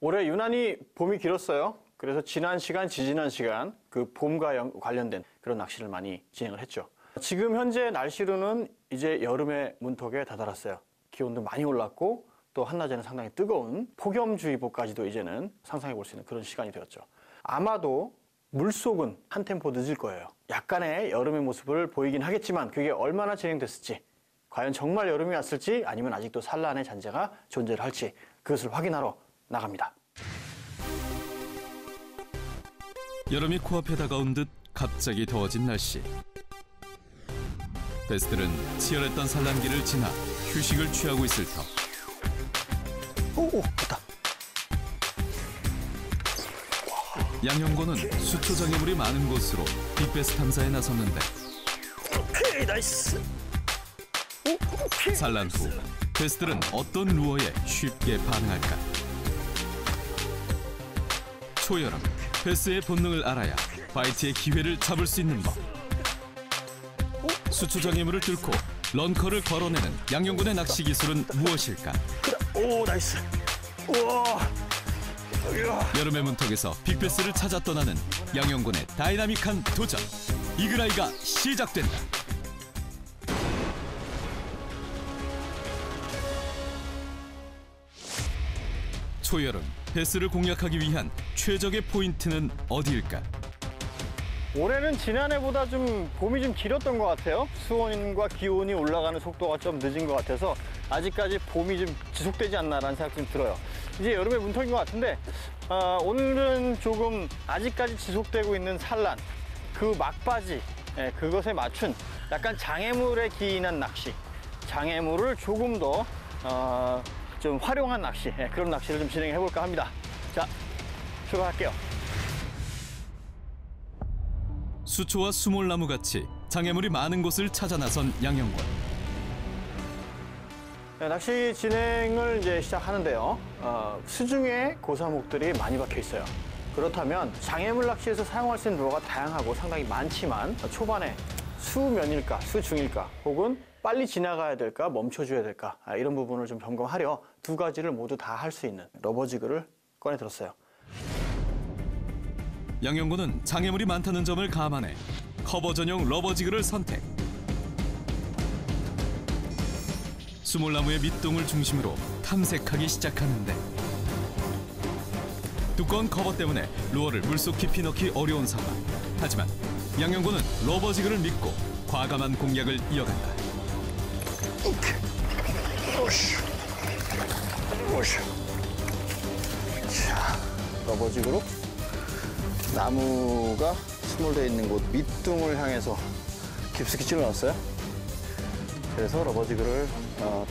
올해 유난히 봄이 길었어요. 그래서 지난 시간, 지지난 시간 그 봄과 관련된 그런 낚시를 많이 진행을 했죠. 지금 현재 날씨로는 이제 여름의 문턱에 다다랐어요. 기온도 많이 올랐고 또 한낮에는 상당히 뜨거운 폭염주의보까지도 이제는 상상해 볼 수 있는 그런 시간이 되었죠. 아마도 물속은 한 템포 늦을 거예요. 약간의 여름의 모습을 보이긴 하겠지만 그게 얼마나 진행됐을지, 과연 정말 여름이 왔을지 아니면 아직도 산란의 잔재가 존재를 할지 그것을 확인하러 나갑니다. 여름이 코앞에 다가온 듯 갑자기 더워진 날씨. 베스들은 치열했던 산란기를 지나 휴식을 취하고 있을 터. 오, 됐다. 양형권은 수초 장애물이 많은 곳으로 빅베스 탐사에 나섰는데 오케이, 나이스. 오케이. 산란 후 베스들은 어떤 루어에 쉽게 반응할까? 초여름 베스의 본능을 알아야 바이트의 기회를 잡을 수 있는 법. 수초 장애물을 뚫고 런커를 걸어내는 양형군의 낚시 기술은 무엇일까? 오, 나이스. 우와. 여름의 문턱에서 빅베스를 찾아 떠나는 양형군의 다이나믹한 도전. 이글아이가 시작된다. 초여름 베스를 공략하기 위한 최적의 포인트는 어디일까? 올해는 지난해보다 좀 봄이 좀 길었던 것 같아요. 수온과 기온이 올라가는 속도가 좀 늦은 것 같아서 아직까지 봄이 좀 지속되지 않나라는 생각이 좀 들어요. 이제 여름의 문턱인 것 같은데 오늘은 조금 아직까지 지속되고 있는 산란, 그 막바지, 그것에 맞춘 약간 장애물에 기인한 낚시, 장애물을 조금 더 좀 활용한 낚시, 그런 낚시를 좀 진행해 볼까 합니다. 자, 출발할게요. 수초와 수몰나무같이 장애물이 많은 곳을 찾아 나선 양형권. 낚시 진행을 이제 시작하는데요. 수중에 고사목들이 많이 박혀 있어요. 그렇다면 장애물 낚시에서 사용할 수 있는 루어가 다양하고 상당히 많지만 초반에 수면일까, 수중일까, 혹은 빨리 지나가야 될까, 멈춰줘야 될까, 이런 부분을 좀 점검하려 두 가지를 모두 다 할 수 있는 러버지그를 꺼내 들었어요. 양형군은 장애물이 많다는 점을 감안해 커버 전용 러버지그를 선택. 수몰나무의 밑동을 중심으로 탐색하기 시작하는데 두꺼운 커버 때문에 루어를 물속 깊이 넣기 어려운 상황. 하지만 양형군은 러버지그를 믿고 과감한 공략을 이어간다. 자, 러버지그로 나무가 수몰되어 있는 곳 밑둥을 향해서 깊숙이 찔러 넣었어요. 그래서 러버지그를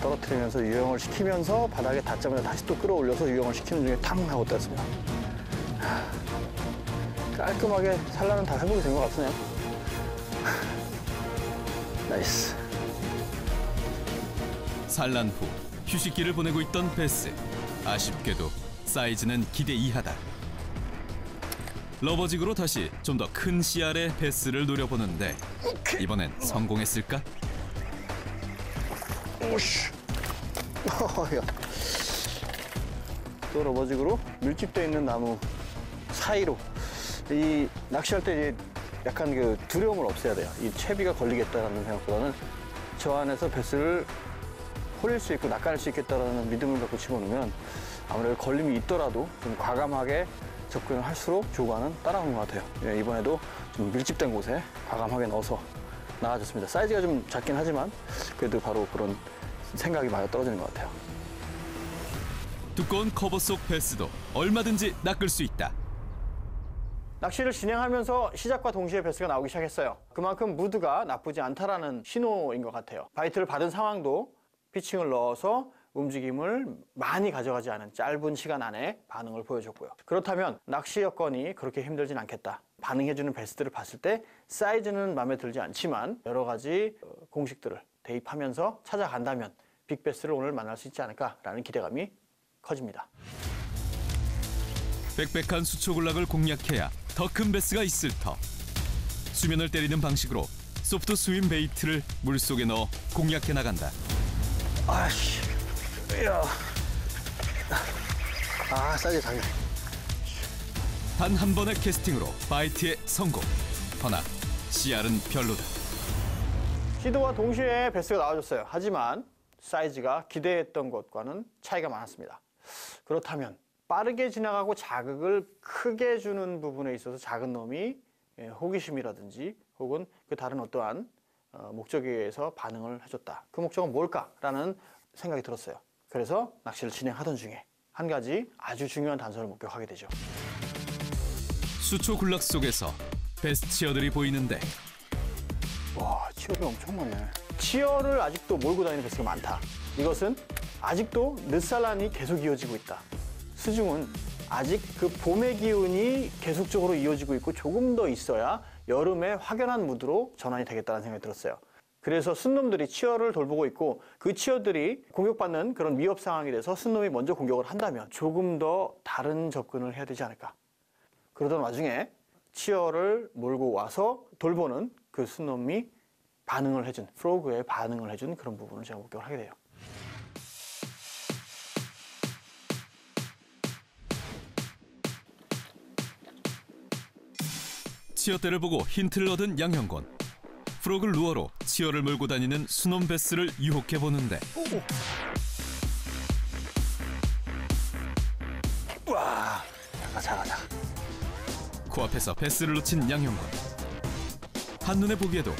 떨어뜨리면서 유형을 시키면서 바닥에 닿자마자 다시 또 끌어올려서 유형을 시키는 중에 탕 하고 떴습니다. 깔끔하게 산란은 다 회복이 된 것 같으네요. 나이스. 산란 후 휴식기를 보내고 있던 베스. 아쉽게도 사이즈는 기대 이하다. 러버지그로 다시 좀 더 큰 씨알의 베스를 노려보는데 이번엔 성공했을까? 오씨. 또 러버지그로 밀집되어 있는 나무 사이로. 이 낚시할 때 약간 그 두려움을 없애야 돼요. 이 채비가 걸리겠다라는 생각보다는 저 안에서 베스를 홀릴 수 있고 낚아낼 수 있겠다라는 믿음을 갖고 집어넣으면 아무래도 걸림이 있더라도 좀 과감하게 접근을 할수록 조과는 따라오는 것 같아요. 이번에도 좀 밀집된 곳에 과감하게 넣어서 나아졌습니다. 사이즈가 좀 작긴 하지만 그래도 바로 그런 생각이 많이 떨어지는 것 같아요. 두꺼운 커버 속 베스도 얼마든지 낚을 수 있다. 낚시를 진행하면서 시작과 동시에 베스가 나오기 시작했어요. 그만큼 무드가 나쁘지 않다라는 신호인 것 같아요. 바이트를 받은 상황도 피칭을 넣어서 움직임을 많이 가져가지 않은 짧은 시간 안에 반응을 보여줬고요. 그렇다면 낚시 여건이 그렇게 힘들진 않겠다. 반응해주는 베스들을 봤을 때 사이즈는 마음에 들지 않지만 여러 가지 공식들을 대입하면서 찾아간다면 빅베스를 오늘 만날 수 있지 않을까라는 기대감이 커집니다. 빽빽한 수초군락을 공략해야 더 큰 베스가 있을 터. 수면을 때리는 방식으로 소프트 스윙 베이트를 물속에 넣어 공략해 나간다. 아씨, 야, 아, 사이즈 작네. 단 한 번의 캐스팅으로 바이트의 성공. 허나 씨알은 별로다. 시도와 동시에 베스가 나와줬어요. 하지만 사이즈가 기대했던 것과는 차이가 많았습니다. 그렇다면 빠르게 지나가고 자극을 크게 주는 부분에 있어서 작은 놈이 호기심이라든지 혹은 그 다른 어떠한 목적에 의해서 반응을 해줬다. 그 목적은 뭘까라는 생각이 들었어요. 그래서 낚시를 진행하던 중에 한 가지 아주 중요한 단서를 목격하게 되죠. 수초 군락 속에서 베스 치어들이 보이는데 와, 치어가 엄청 많네. 치어를 아직도 몰고 다니는 베스가 많다. 이것은 아직도 늦산란이 계속 이어지고 있다. 수중은 아직 그 봄의 기운이 계속적으로 이어지고 있고 조금 더 있어야 여름의 확연한 무드로 전환이 되겠다는 생각이 들었어요. 그래서 순놈들이 치어를 돌보고 있고 그 치어들이 공격받는 그런 위협 상황이 돼서 순놈이 먼저 공격을 한다면 조금 더 다른 접근을 해야 되지 않을까. 그러던 와중에 치어를 몰고 와서 돌보는 그 순놈이 반응을 해준, 프로그에 반응을 해준 그런 부분을 제가 목격을 하게 돼요. 치어대를 보고 힌트를 얻은 양형곤. 프로그 루어로 치어를 몰고 다니는 수놈 베스를 유혹해보는데 와, 작아. 코앞에서 베스를 놓친 양형곤. 한눈에 보기에도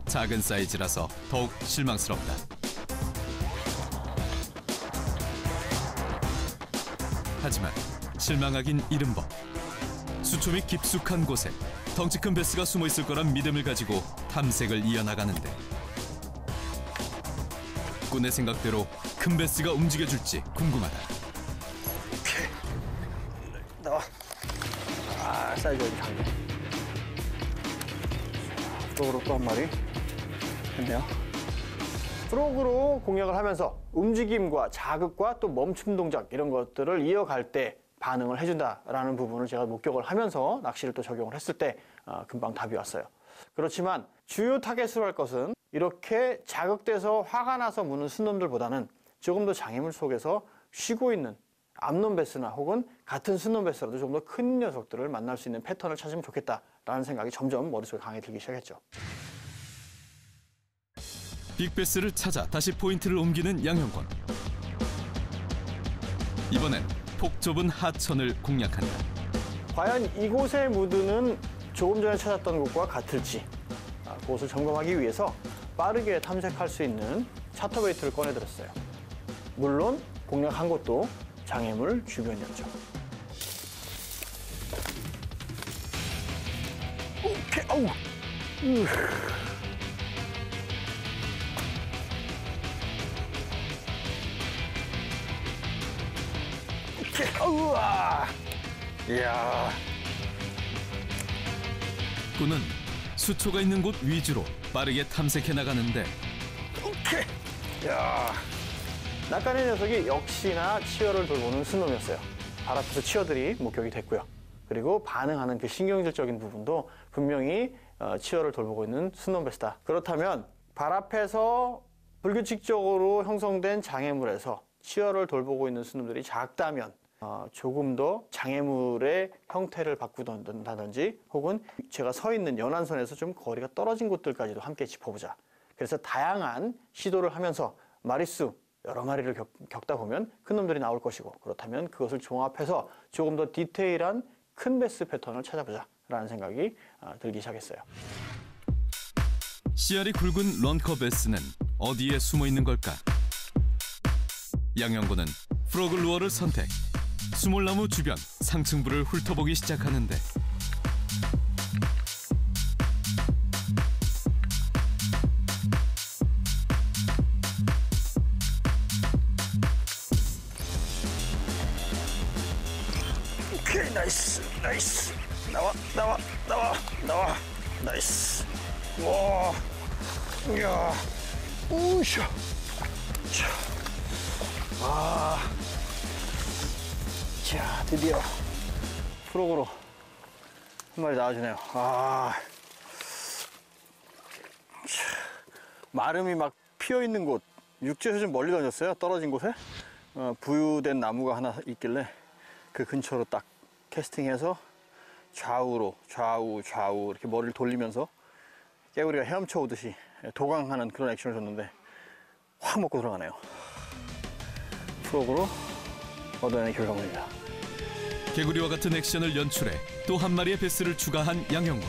작은 사이즈라서 더욱 실망스럽다. 하지만 실망하긴 이른 법. 수초 및 깊숙한 곳에 덩치 큰 베스가 숨어 있을 거란 믿음을 가지고 탐색을 이어나가는데 꾼의 생각대로 큰 베스가 움직여줄지 궁금하다. 오케이. 나와. 아, 사이즈가 좀 작네. 프로그로 또 한 마리 했네요. 프로그로 공략을 하면서 움직임과 자극과 또 멈춤 동작 이런 것들을 이어갈 때 반응을 해준다라는 부분을 제가 목격을 하면서 낚시를 또 적용을 했을 때 금방 답이 왔어요. 그렇지만 주요 타겟으로 할 것은 이렇게 자극돼서 화가 나서 무는 순놈들보다는 조금 더 장애물 속에서 쉬고 있는 암놈 베스나 혹은 같은 순놈 베스라도 좀 더 큰 녀석들을 만날 수 있는 패턴을 찾으면 좋겠다라는 생각이 점점 머릿속에 강하게 들기 시작했죠. 빅베스를 찾아 다시 포인트를 옮기는 양형권. 이번엔 폭 좁은 하천을 공략한다. 과연 이곳의 무드는 조금 전에 찾았던 곳과 같을지 그곳을 점검하기 위해서 빠르게 탐색할 수 있는 차터베이트를 꺼내들었어요. 물론 공략한 곳도 장애물 주변이었죠. 오케이, 아우. 오케이, 아우와. 이야. 꾼은 수초가 있는 곳 위주로 빠르게 탐색해 나가는데 오케이. 야. 낚아낸 녀석이 역시나 치어를 돌보는 순놈이었어요. 발 앞에서 치어들이 목격이 됐고요. 그리고 반응하는 그 신경질적인 부분도 분명히 치어를 돌보고 있는 순놈 베스다. 그렇다면 발 앞에서 불규칙적으로 형성된 장애물에서 치어를 돌보고 있는 순놈들이 작다면 조금 더 장애물의 형태를 바꾸던다든지 혹은 제가 서 있는 연안선에서 좀 거리가 떨어진 곳들까지도 함께 짚어보자. 그래서 다양한 시도를 하면서 마리수 여러 마리를 겪다 보면 큰 놈들이 나올 것이고 그렇다면 그것을 종합해서 조금 더 디테일한 큰 베스 패턴을 찾아보자라는 생각이 들기 시작했어요. 씨알이 굵은 런커 베스는 어디에 숨어 있는 걸까? 양형군은 프로그 루어를 선택. 수몰나무 주변 상층부를 훑어보기 시작하는데 오케이, 나이스. 나와. 나이스. 와, 이야, 우샤. 자, 드디어 프로그로 한 마리 나와주네요. 마름이 막 피어 있는 곳, 육지에서 좀 멀리 던졌어요. 떨어진 곳에 부유된 나무가 하나 있길래 그 근처로 딱 캐스팅해서 좌우 이렇게 머리를 돌리면서 깨구리가 헤엄쳐 오듯이 도강하는 그런 액션을 줬는데 확 먹고 들어가네요. 프로그로 얻어내는 결과물입니다. 개구리와 같은 액션을 연출해 또 한 마리의 베스를 추가한 양형군.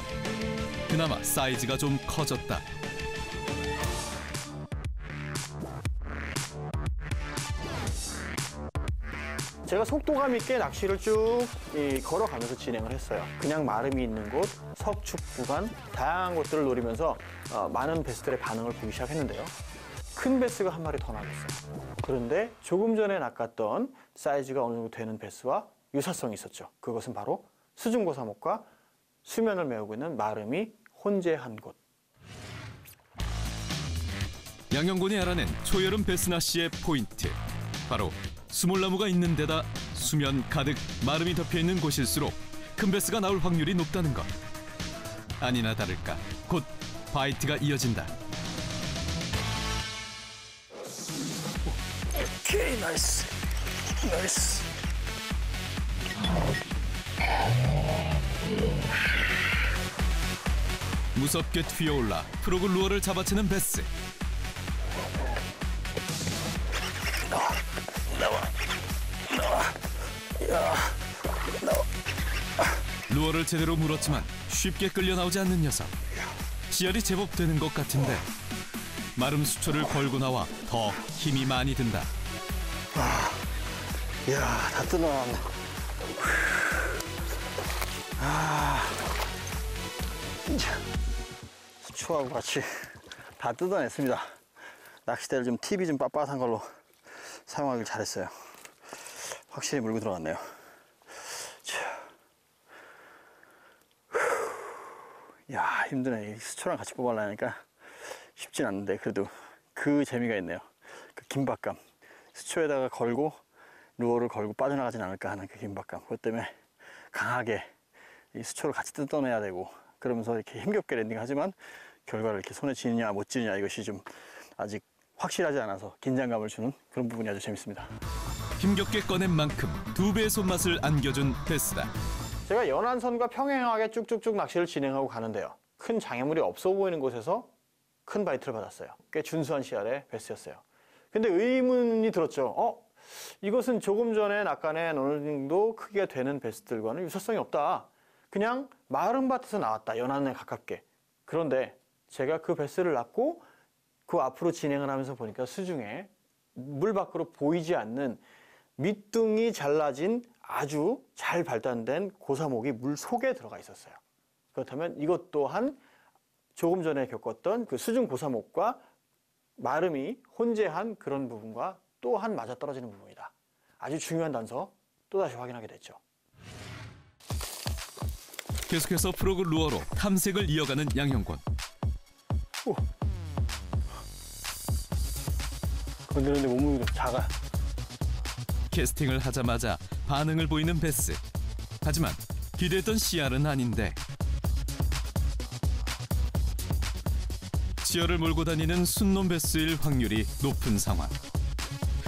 그나마 사이즈가 좀 커졌다. 제가 속도감 있게 낚시를 쭉 걸어가면서 진행을 했어요. 그냥 마름이 있는 곳, 석축 구간, 다양한 곳들을 노리면서 많은 베스들의 반응을 보기 시작했는데요. 큰 베스가 한 마리 더 나왔어요. 그런데 조금 전에 낚았던 사이즈가 어느 정도 되는 베스와 유사성이 있었죠. 그것은 바로 수중고사목과 수면을 메우고 있는 마름이 혼재한 곳. 양형군이 알아낸 초여름 베스낚시의 포인트. 바로 수몰나무가 있는 데다 수면 가득 마름이 덮여있는 곳일수록 큰 베스가 나올 확률이 높다는 것. 아니나 다를까 곧 바이트가 이어진다. 오케이, 나이스. 무섭게 튀어올라 프로그 루어를 잡아채는 베스. 루어를 제대로 물었지만 쉽게 끌려 나오지 않는 녀석. 씨알이 제법 되는 것 같은데 마름 수초를 걸고 나와 더 힘이 많이 든다. 이야, 다 뜯어나왔네. 수초하고 같이 다 뜯어냈습니다. 낚싯대를 좀 팁이 좀 빳빳한 걸로 사용하길 잘했어요. 확실히 물고 들어갔네요. 야, 힘드네. 수초랑 같이 뽑아내니까 쉽진 않는데 그래도 그 재미가 있네요. 그 긴박감. 수초에다가 걸고 루어를 걸고 빠져나가진 않을까 하는 그 긴박감. 그것 때문에 강하게 이 수초를 같이 뜯어내야 되고 그러면서 이렇게 힘겹게 랜딩하지만 결과를 이렇게 손에 쥐느냐 못 쥐느냐 이것이 좀 아직 확실하지 않아서 긴장감을 주는 그런 부분이 아주 재밌습니다. 힘겹게 꺼낸 만큼 2배의 손맛을 안겨준 베스다. 제가 연안선과 평행하게 쭉쭉쭉 낚시를 진행하고 가는데요. 큰 장애물이 없어 보이는 곳에서 큰 바이트를 받았어요. 꽤 준수한 씨알의 베스였어요. 근데 의문이 들었죠. 이것은 조금 전에 낚아낸 어느 정도 크기가 되는 베스들과는 유사성이 없다. 그냥 마름밭에서 나왔다. 연안에 가깝게. 그런데 제가 그 베스를 낚고 그 앞으로 진행을 하면서 보니까 수중에 물 밖으로 보이지 않는 밑둥이 잘라진 아주 잘 발단된 고사목이 물 속에 들어가 있었어요. 그렇다면 이것 또한 조금 전에 겪었던 그 수중 고사목과 마름이 혼재한 그런 부분과 또한 맞아떨어지는 부분이다. 아주 중요한 단서 또다시 확인하게 됐죠. 계속해서 프로그 루어로 탐색을 이어가는 양형군. 건드렸는데 몸무게가 좀 작아. 캐스팅을 하자마자 반응을 보이는 베스. 하지만 기대했던 씨알은 아닌데. 씨알을 몰고 다니는 순놈 베스일 확률이 높은 상황.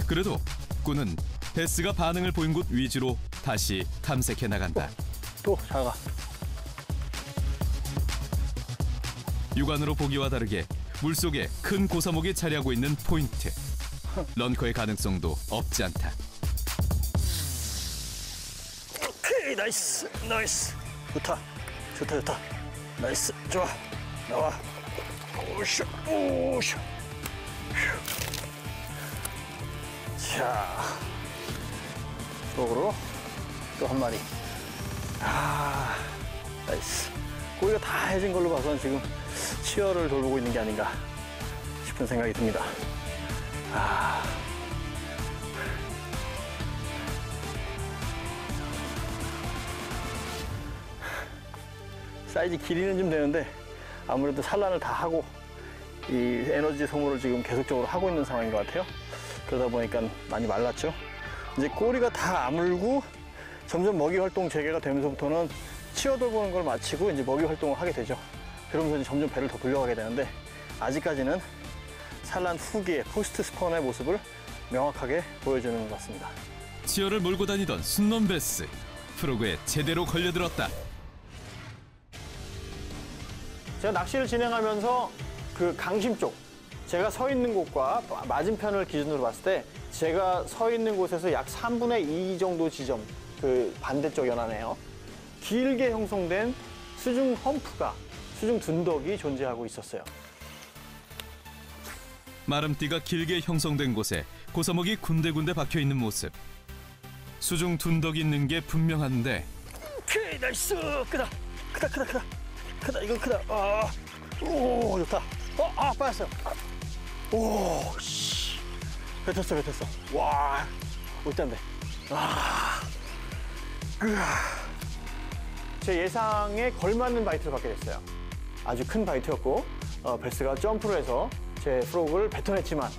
그래도 꾼은 베스가 반응을 보인 곳 위주로 다시 탐색해 나간다. 또 작아. 육안으로 보기와 다르게 물속에 큰 고사목이 자리하고 있는 포인트. 런커의 가능성도 없지 않다. 오케이, 나이스. 좋다. 나이스, 좋아. 나와. 오쇼. 자, 속으로 또 한 마리. 나이스. 고기가 다 해진 걸로 봐서는 지금 치어를 돌보고 있는 게 아닌가 싶은 생각이 듭니다. 사이즈 길이는 좀 되는데 아무래도 산란을 다 하고 이 에너지 소모를 지금 계속적으로 하고 있는 상황인 것 같아요. 그러다 보니까 많이 말랐죠. 이제 꼬리가 다 아물고 점점 먹이 활동 재개가 되면서부터는 치어 돌보는 걸 마치고 이제 먹이 활동을 하게 되죠. 그러면서 이제 점점 배를 더 불려가게 되는데 아직까지는 산란 후기의 포스트 스폰의 모습을 명확하게 보여주는 것 같습니다. 치어를 몰고 다니던 순놈 베스. 프로그에 제대로 걸려들었다. 제가 낚시를 진행하면서 그 강심 쪽, 제가 서 있는 곳과 맞은편을 기준으로 봤을 때 제가 서 있는 곳에서 약 3분의 2 정도 지점, 그 반대쪽 연안에요. 길게 형성된 수중 험프가, 수중 둔덕이 존재하고 있었어요. 마름띠가 길게 형성된 곳에 고사목이 군데군데 박혀있는 모습. 수중 둔덕이 있는 게 분명한데 오케이, 나이스! 크다! 크다, 이건 크다. 오, 좋다. 빠졌어요. 오, 씨. 뱉었어. 와, 못단데. 제 예상에 걸맞는 바이트를 받게 됐어요. 아주 큰 바이트였고, 베스가 점프를 해서 제 프로그를 뱉어냈지만,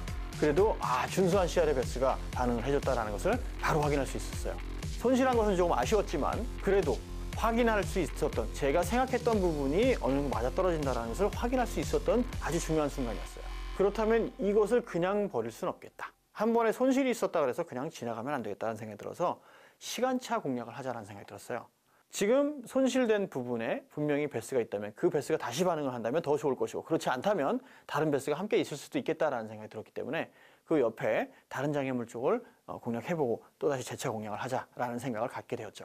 그래도 준수한 CR의 베스가 반응을 해줬다는 것을 바로 확인할 수 있었어요. 손실한 것은 조금 아쉬웠지만, 그래도 확인할 수 있었던, 제가 생각했던 부분이 어느 정도 맞아떨어진다는 것을 확인할 수 있었던 아주 중요한 순간이었어요. 그렇다면 이것을 그냥 버릴 수는 없겠다. 한 번에 손실이 있었다 그래서 그냥 지나가면 안 되겠다는 생각이 들어서 시간차 공략을 하자는 생각이 들었어요. 지금 손실된 부분에 분명히 베스가 있다면 그 베스가 다시 반응을 한다면 더 좋을 것이고, 그렇지 않다면 다른 베스가 함께 있을 수도 있겠다라는 생각이 들었기 때문에 그 옆에 다른 장애물 쪽을 공략해보고 또다시 재차 공략을 하자라는 생각을 갖게 되었죠.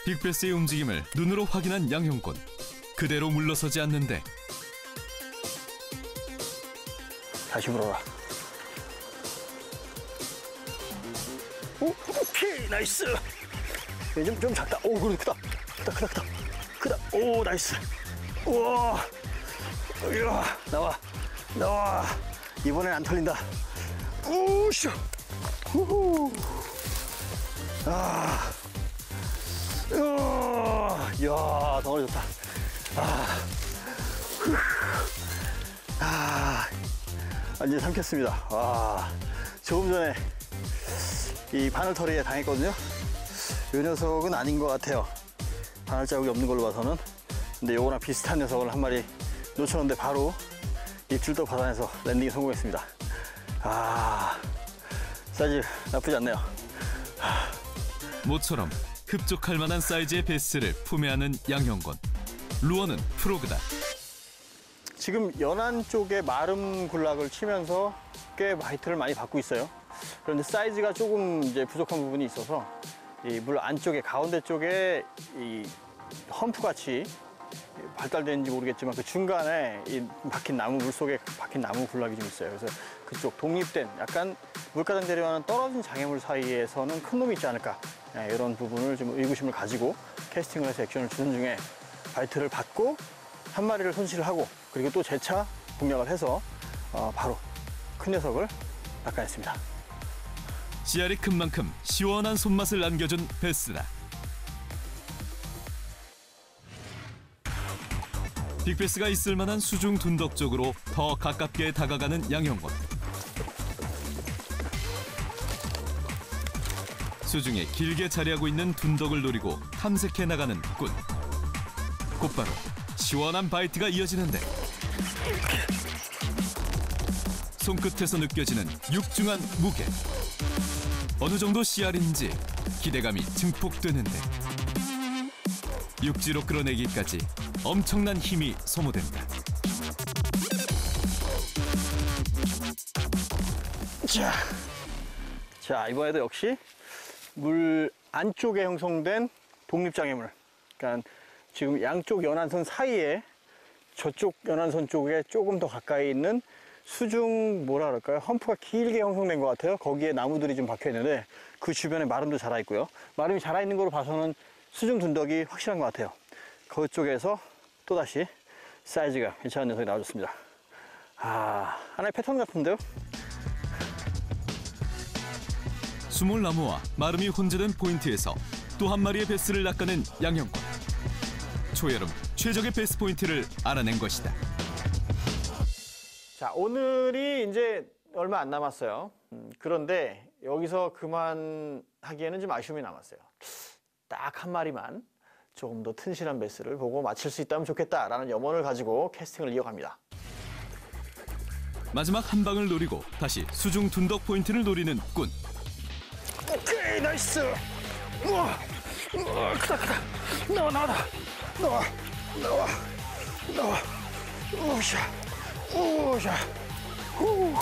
빅베스의 움직임을 눈으로 확인한 양형권. 그대로 물러서지 않는데 다시 물어라. 오케이, 나이스. 좀 작다. 오, 그래, 크다. 오, 나이스. 우와, 이야, 나와. 이번엔 안 털린다. 우쇼. 우후. 이야, 덩어리 좋다. 완전히 삼켰습니다. 조금 전에 이 바늘털이에 당했거든요. 이 녀석은 아닌 것 같아요. 바늘 자국이 없는 걸로 봐서는. 근데 요거랑 비슷한 녀석을 한 마리 놓쳤는데 바로 입질도 받아내서 랜딩에 성공했습니다. 사이즈 나쁘지 않네요. 모처럼 흡족할 만한 사이즈의 베스를 품에 안은 양형권. 루어는 프로그다. 지금 연안 쪽에 마름 군락을 치면서 꽤 바이트를 많이 받고 있어요. 그런데 사이즈가 조금 이제 부족한 부분이 있어서 이 물 안쪽에, 가운데 쪽에 이 험프 같이 발달되는지 모르겠지만 그 중간에 이 박힌 나무, 물 속에 박힌 나무 군락이 좀 있어요. 그래서 그쪽 독립된 약간 물가장 대류와는 떨어진 장애물 사이에서는 큰 놈이 있지 않을까, 이런 부분을 좀 의구심을 가지고 캐스팅을 해서 액션을 주는 중에 바이트를 받고 한 마리를 손실을 하고, 그리고 또 재차 공략을 해서 바로 큰 녀석을 낚아냈습니다. 씨알이 큰 만큼 시원한 손맛을 안겨준 베스다. 빅베스가 있을 만한 수중 둔덕 쪽으로 더 가깝게 다가가는 양형권. 수중에 길게 자리하고 있는 둔덕을 노리고 탐색해 나가는 꾼. 곧바로 시원한 바이트가 이어지는데 손끝에서 느껴지는 육중한 무게. 어느 정도 씨알인지 기대감이 증폭되는데 육지로 끌어내기까지 엄청난 힘이 소모된다. 자, 이번에도 역시 물 안쪽에 형성된 독립장애물. 그러니까 지금 양쪽 연안선 사이에 저쪽 연안선 쪽에 조금 더 가까이 있는 수중, 뭐라 그럴까요? 험프가 길게 형성된 것 같아요. 거기에 나무들이 좀 박혀 있는데 그 주변에 마름도 자라 있고요. 마름이 자라 있는 걸로 봐서는 수중 둔덕이 확실한 것 같아요. 그쪽에서 또다시 사이즈가 괜찮은 녀석이 나와줬습니다. 하나의 패턴 같은데요? 수몰나무와 마름이 혼재된 포인트에서 또 한 마리의 베스를 낚아낸 양형권. 초여름 최적의 베스 포인트를 알아낸 것이다. 자, 오늘이 이제 얼마 안 남았어요. 그런데 여기서 그만하기에는 좀 아쉬움이 남았어요. 딱 한 마리만 조금 더 튼실한 베스를 보고 마칠 수 있다면 좋겠다라는 염원을 가지고 캐스팅을 이어갑니다. 마지막 한 방을 노리고 다시 수중 둔덕 포인트를 노리는 꾼. 오케이, 나이스. 우와, 크다. 나와. 오샤. 후.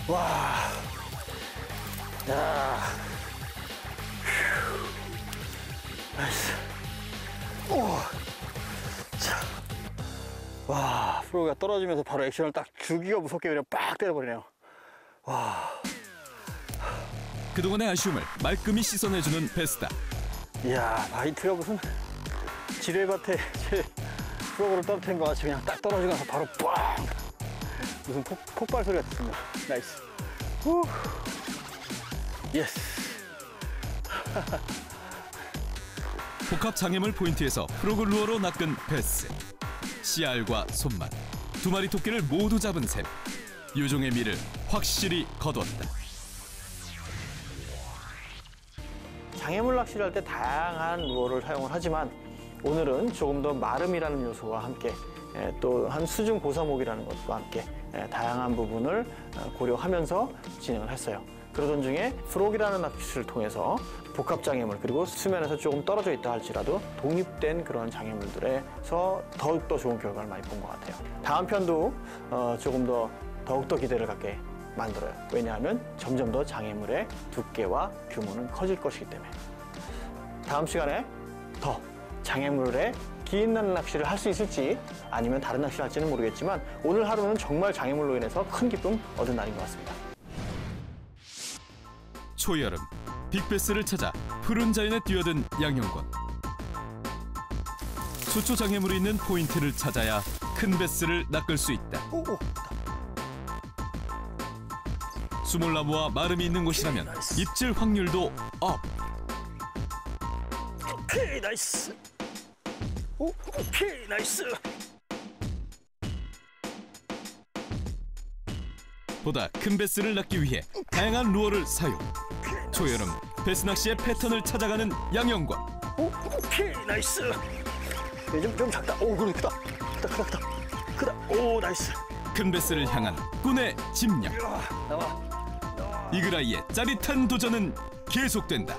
와. 야. 나이스. 오. 자. 와, 프로가 떨어지면서 바로 액션을 딱 주기가 무섭게 그냥 빡 때려버리네요. 와. 그동안의 아쉬움을 말끔히 씻어내주는 베스다. 이야, 바이트가 무슨 지뢰밭에 제 프로그를 떨어뜨린 것 같이 그냥 딱 떨어지고 나서 바로 꽝! 무슨 폭발 소리가 듣습니다. 나이스. 후. 예스. 복합 장애물 포인트에서 프로그 루어로 낚은 베스. 씨알과 손맛, 두 마리 토끼를 모두 잡은 셈. 유종의 미를 확실히 거두었다. 장애물 낚시를 할 때 다양한 루어를 사용을 하지만 오늘은 조금 더 마름이라는 요소와 함께 또 한 수중 고사목이라는 것과 함께 다양한 부분을 고려하면서 진행을 했어요. 그러던 중에 프록이라는 낚시를 통해서 복합 장애물 그리고 수면에서 조금 떨어져 있다 할지라도 독립된 그런 장애물들에서 더욱더 좋은 결과를 많이 본 것 같아요. 다음 편도 조금 더욱더 기대를 갖게 만들어요. 왜냐하면 점점 더 장애물의 두께와 규모는 커질 것이기 때문에. 다음 시간에 더 장애물에 긴 날 낚시를 할 수 있을지 아니면 다른 낚시를 할지는 모르겠지만 오늘 하루는 정말 장애물로 인해서 큰 기쁨 얻은 날인 것 같습니다. 초여름 빅베스를 찾아 푸른 자연에 뛰어든 양형권. 수초 장애물이 있는 포인트를 찾아야 큰 베스를 낚을 수 있다. 수몰나무와 마름이 있는 곳이라면 입질 확률도 업. 오케이, 나이스. 오케이, 나이스. 보다 큰 베스를 낚기 위해 다양한 루어를 사용. 초여름 베스 낚시의 패턴을 찾아가는 양형권. 오케이, 나이스. 좀 작다. 오, 그래, 크다. 오, 나이스. 큰 베스를 향한 꾼의 집념. 나와. 이글아이의 짜릿한 도전은 계속된다.